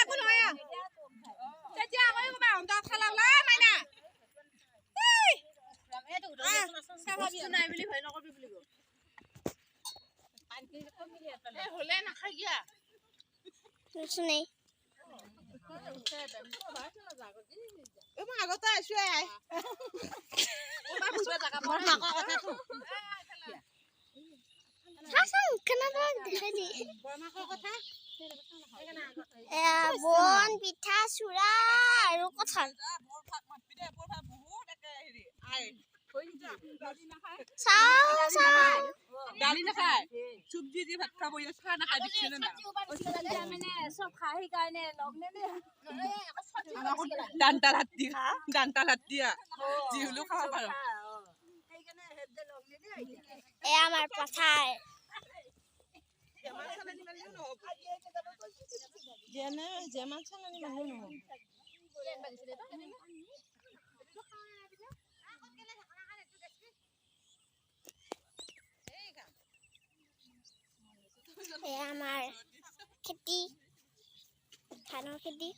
cô nói à cha cha ơi cô bảo tao khai lăng lá mày nè sao mà chuyện này phải nó có bị lừa hồi lên là khai kia শুনে mà có tay xuê Hasan কেন দেখা দি বন পিঠা চুৰা আৰু কঁঠাল চাও চাও ডালি নাখায় চুবজি দি ভাত খাব ইয়া চাহ নাখায় দিছিল না মানে সব খাই কাৰণে লগ নেনে ডান্তা লাত্তিয়া জিহুলো খাব পাৰো আমাৰ পথাৰ যেমান চালানি মানুহ নহ'ব আমাৰ খেতি ধানৰ খেতি